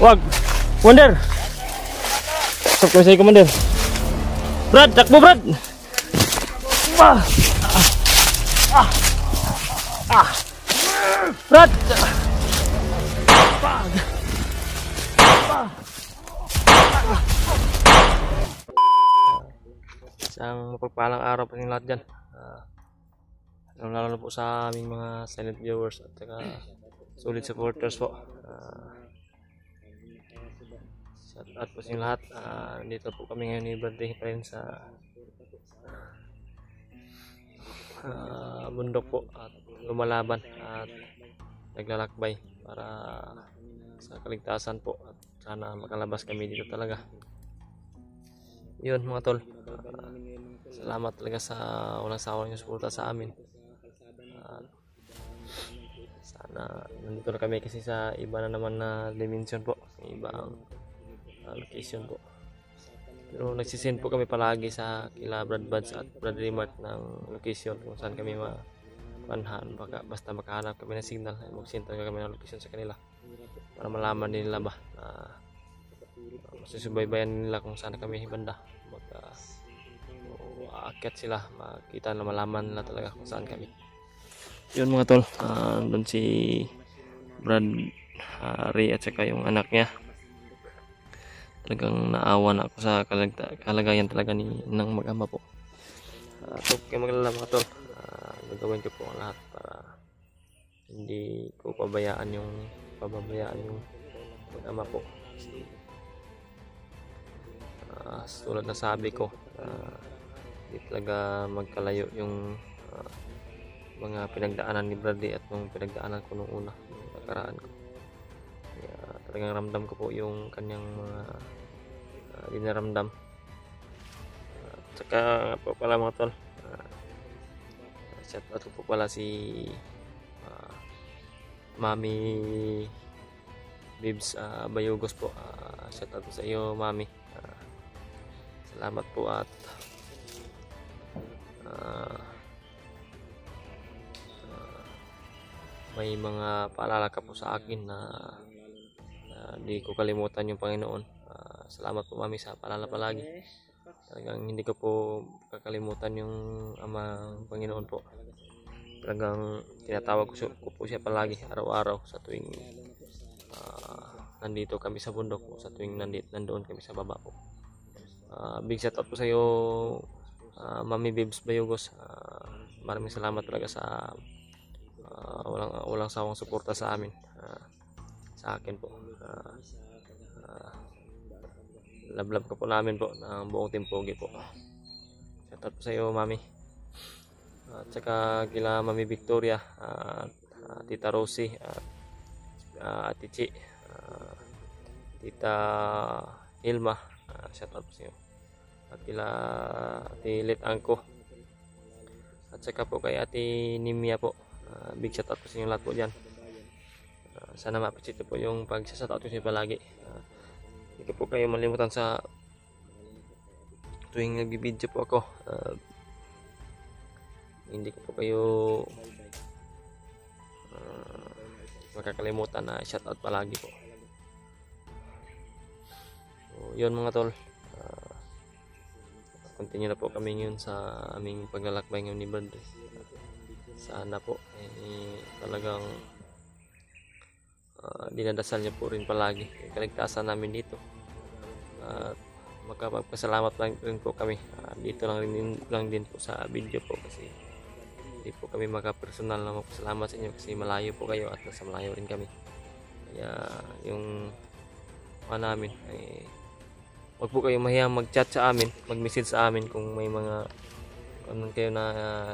Wag. Commander. Stop ko sa Commander. Brad, takbo Brad. Brad. Isang mapagpalang araw po ng lahat dyan. Lalo po sa aming mga silent viewers at saka solid supporters po. Shout out po sa inyo lahat. Dito po kami ngayon ni birthday pa rin sa bundok po at lumalaban at naglalakbay para sa kaligtasan po at sana makalabas kami dito talaga. Yun mga tol, salamat talaga sa walang sawa niyo suporta sa amin. Sana nandito na kami kasi sa iba na naman na dimension po, ibang location po. Pero nagsisend po kami palagi sa kila Brad Buds at Brad Remart ng location kung saan kami mapanhan. Basta makahanap kami ng signal, mag-send talaga kami ng location sa kanila para malaman nila ba na masusubaybayan nila kung saan kami banda. Aakyat sila, makita na malaman nila talaga kung saan kami. Yun mga tol, doon si Brad Ray at saka yung anak niya. Talagang naawa na ako sa kalagayan talaga ng mag-ama po. So kayo maglala mga tol, gagawin ko po ang lahat para hindi ko pabayaan yung mag-ama po. Tulad na sabi ko, hindi talaga magkalayo yung mga pinagdaanan ni Bradley at yung pinagdaanan ko nung una, yung nakaraan ko. Kaya talagang ramdam ko po yung kanyang mga dinaramdam. Saka po pala mga tol, shout out po pala si Mami Bibs Bayugos po. Shout out po sa iyo Mami. Salamat po at may mga paalala ka po sa akin na di ko kalimutan yung Panginoon. Salamat po Mami sa paalala palagi. Talagang hindi ko po kakalimutan yung Amang Panginoon po. Talagang tinatawag ko po siya palagi araw-araw sa tuwing nandito kami sa bundok po, sa tuwing nandoon kami sa baba po. Big shout out po sa iyo Mami Bibs Bayugos. Maraming salamat talaga sa walang sawang suporta sa amin, sa akin po. Love ko po namin po ng buong Team Pogi po. Shout out po sa iyo Mami. At saka kila Mami Victoria, Tita Rosie, Ate Chi, Tita Ilma, shout out po sa iyo. At kila Ate Lit Angko, at saka po kay Ate Nimia po. Big shout out po sa inyo lahat po dyan. Sana ma-appreciate po yung pag-shout out ko sa inyo palagi. Hindi ko po kayo malimutan sa tuwing nagbibideo po ako. Hindi ko po kayo makakalimutan na shout out palagi po. So, yun mga tol, continue na po kami ngayon sa aming paglalakbay ngayon ni Bird. Sana po talagang dinadasal niyo po rin palagi yung kaligtasan namin dito. Magpapasalamat lang rin po kami dito lang din po sa video po kasi hindi po kami makapersonal na magpasalamat sa inyo kasi malayo po kayo at nasa malayo rin kami. Kaya yung namin ay wag po kayo mahiyang mag-chat sa amin, mag-message sa amin kung may mga ano kayo na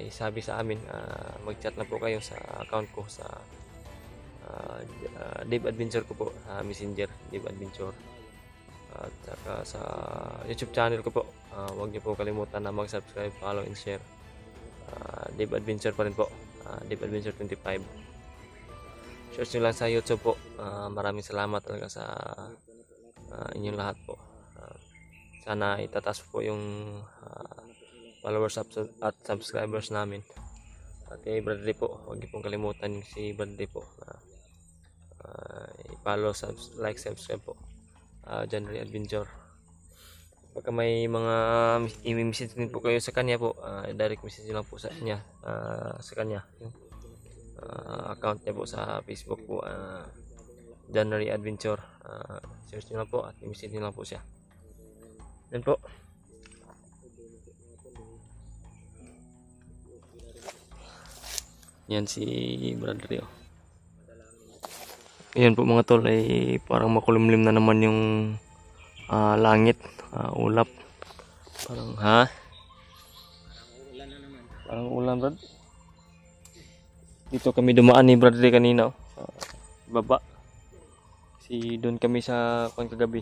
isabi sa amin. Mag-chat na po kayo sa account ko sa Dave Adventure ko po, Messenger Dave Adventure, at saka sa YouTube channel ko po. Huwag niyo po kalimutan na mag-subscribe, follow and share. Dave Adventure pa rin po, Dave Adventure 25. Search nyo lang sa YouTube po. Maraming salamat talaga sa inyong lahat po. Sana itataas po yung followers at subscribers namin. At kay Bradley po, huwag niyo pong kalimutan si Bradley po. follow, like, subscribe po. January Adventure. Pagka may mga i-message din po kayo sa kanya po, direct message lang po sa kanya, yung account niya po sa Facebook po, January Adventure. Search nyo lang po at i-message nyo lang po siya. Yan po. Yan si Brother Rio. Ayan po mga tol, ay parang makulimlim na naman yung langit, ulap. Parang parang ulan, Brad. Dito kami dumaan ni Brother Rio kanina, sa baba. Si doon kami sa kagabi.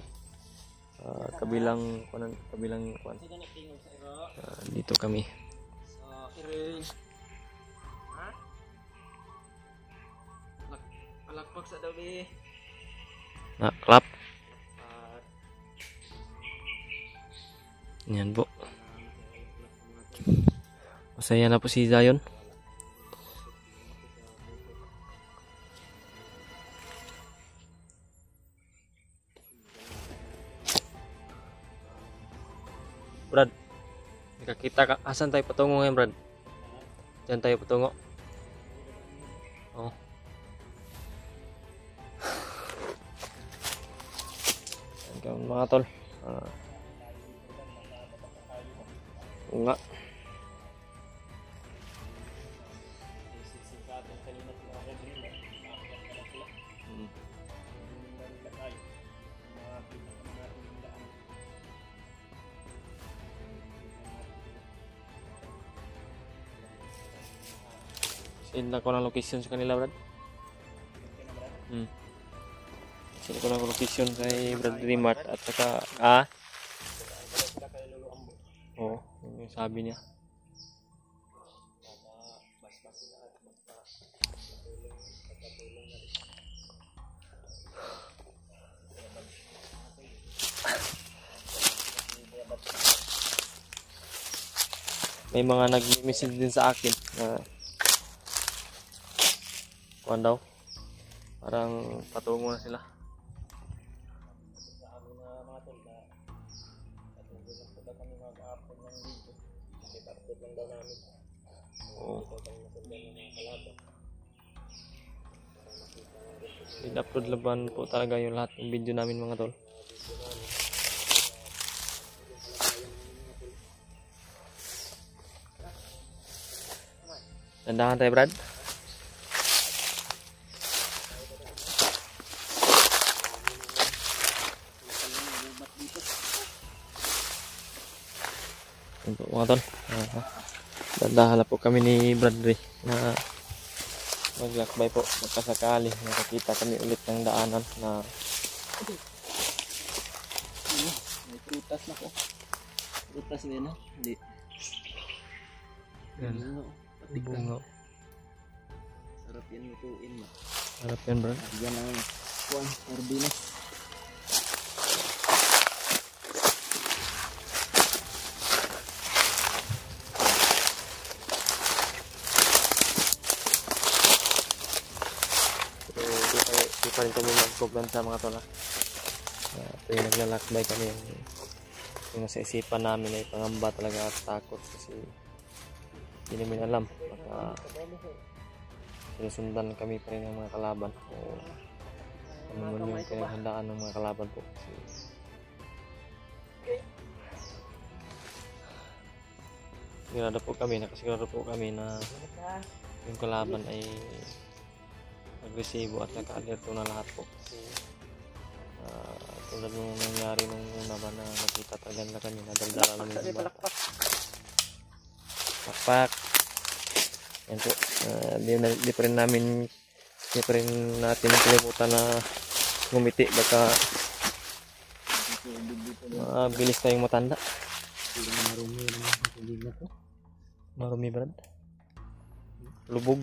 Kabilang dito kami. Palakpak sa dabi. Clap. Yan po. Masaya na po si Zion. Brad, nakakita ka. Asan tayo patungo ngayon, Brad? Diyan tayo patungo. Oh. Yan mga tol. Nga. Send ako ng location sa kanila, Brad. Send ko ng location kay Brad Rimart at saka oo, yun yung sabi niya. May mga nag-message din sa akin na kuwan daw, parang patungo na sila. In-upload laban po talaga yung lahat ng video namin mga tol. Dandahan tayo, Brad. Yan po mga tol. Dandahan na po kami ni Bradley na maglakbay po. Magkasakali nakakita kami ulit ng daanan na May prutas na ko. Prutas din na. Hindi. yan, bunga. Sarap yan lutuin mo. Harap yan, Brad. Yan ang kuwan, sardinas. Di pa rin kami mag-program sa mga tol. Tuwing naglalakbay kami, yung nasa isipan namin ay pangamba talaga at takot kasi hindi namin alam baka sinusundan kami pa rin ng mga kalaban o ano man yung pinaghandaan ng mga kalaban po kasi nakasigurado po kami na yung kalaban ay agresibo at naka-alerto na lahat po kasi tulad nung nangyari nung una ba na nakita talaga na kami nadaldala namin yung bata. Pakpak. Yan po. Di pa rin natin kalimutan na ngumiti baka mabilis tayong matanda. Marumi, Brad. Lubog.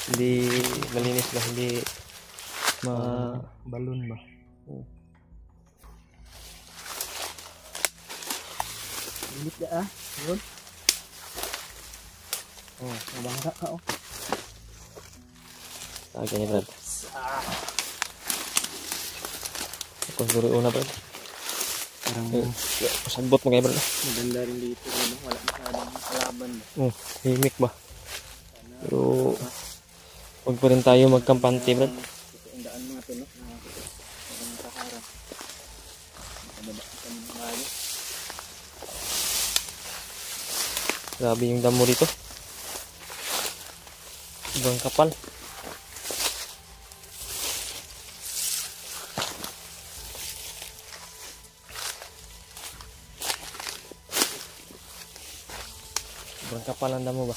Hindi malinis ba? Hindi Balon ba? Ulit na yun. Nabangga ka Okay, Brad. Tapos duri una Brad. Parang Pasagbot mo kayo Brad. maganda rin dito. Ano? Wala masyadong kalaban. Oh, himik ba? Pero huwag pa rin tayo magkampante Brad. Ang daan natin, no? Ang nakaharap. Nakababa ka ng mga Grabe yung damo dito. Sobrang kapal. Sobrang kapal ang damo ba?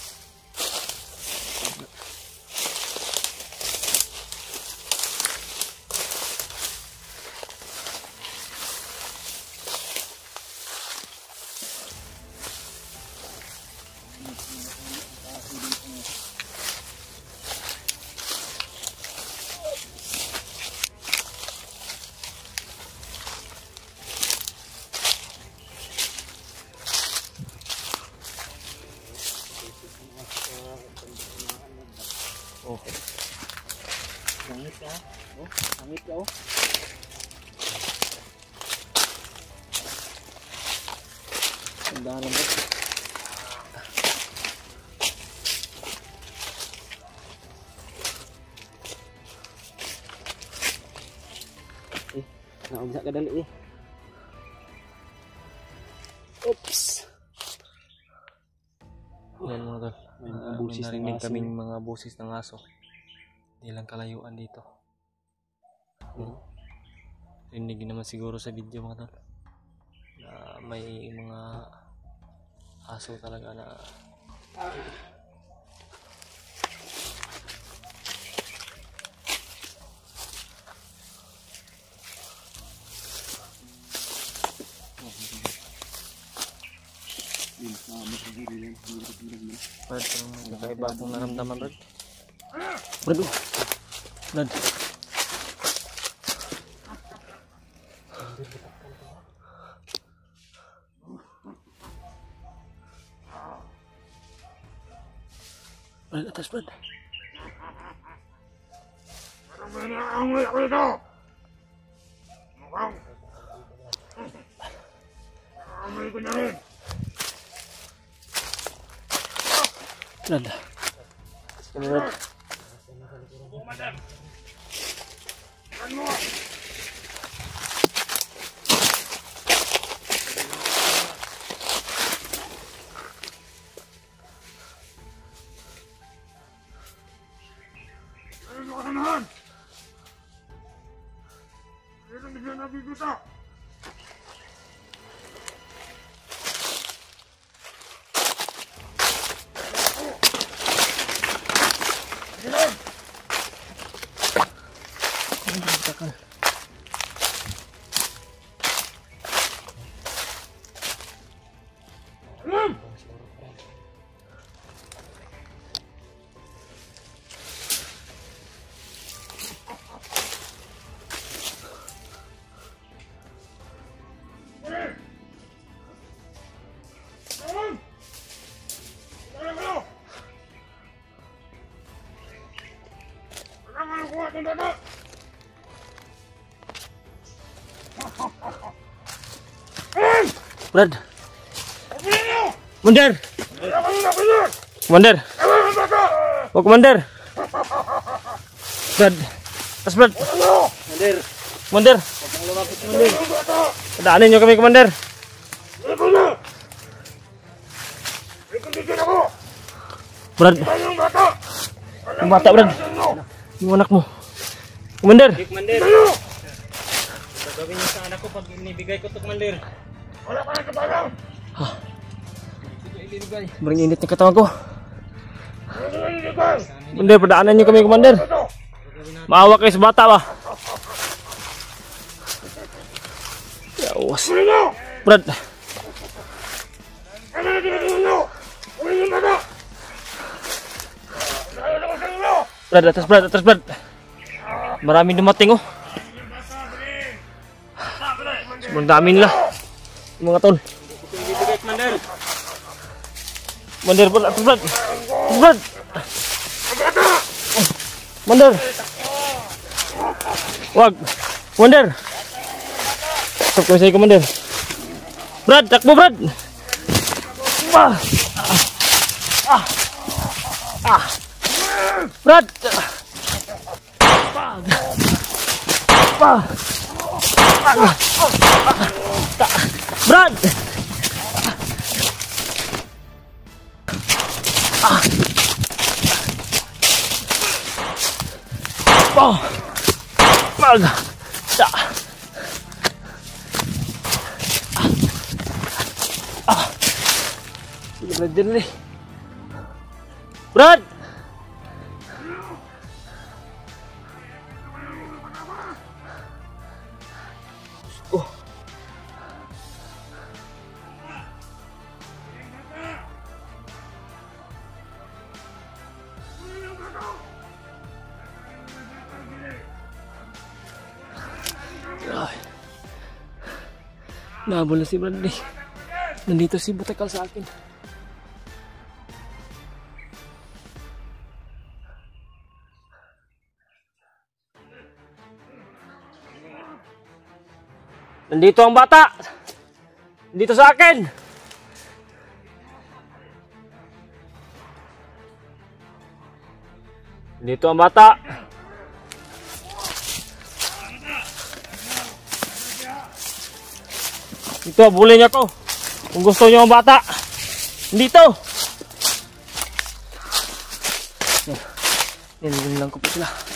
Oh, Langit ka. Oh, langit ka, oh. Ang dahan lang. Naugsa ka dali eh. Oops. yan mga tol. May mga May busis ng narinig aso. kaming mga busis ng aso. Hindi lang kalayuan dito. Rinig naman siguro sa video mga tol. Na may mga aso talaga na Brad, may kakaiba akong naramdaman Brad. Brad, oh. Brad. Brad, atas Brad. Brad. Brad. Brad. Mundur. Mundur. Oh, Komandan. Brad. Tas Brad. Mandir. Komandan. Huwag mong lumapit, Mandir. Daanin nyo kami, Komandan. Brad. Yung bata, Brad. Yung anak mo. Komandan. Dik, Mandir. Gagawin niyo sa anak ko pag inibigay ko ito, Mandir. Wala ka na kapalang. Sobrang init ng katawan ko. Komandan, padaanan nyo kami, Komandan. Maawa kayo sa bata ba? Yawas. Brad. Brad, atas Brad, atas Brad. Maraming dumating oh. Sobrang dami nila. Mga tol. Ibibigay, Mandir. Mandir, Brad, atas Brad. Atas Brad. Mandir. Wag. Mandir. Stop kami sa'yo, Commander. Brad, takbo, Brad! Brad! Brad! Sige, Brad, dyan ulit. Brad! Oh. Ay. Nahabol na si Bradley. Nandito si Butakal sa akin. Nandito ang bata. Nandito sa akin. Nandito ang bata. Dito, abulin niyo ako. Kung gusto niyo ang bata. Dito. Yan lang ko po sila.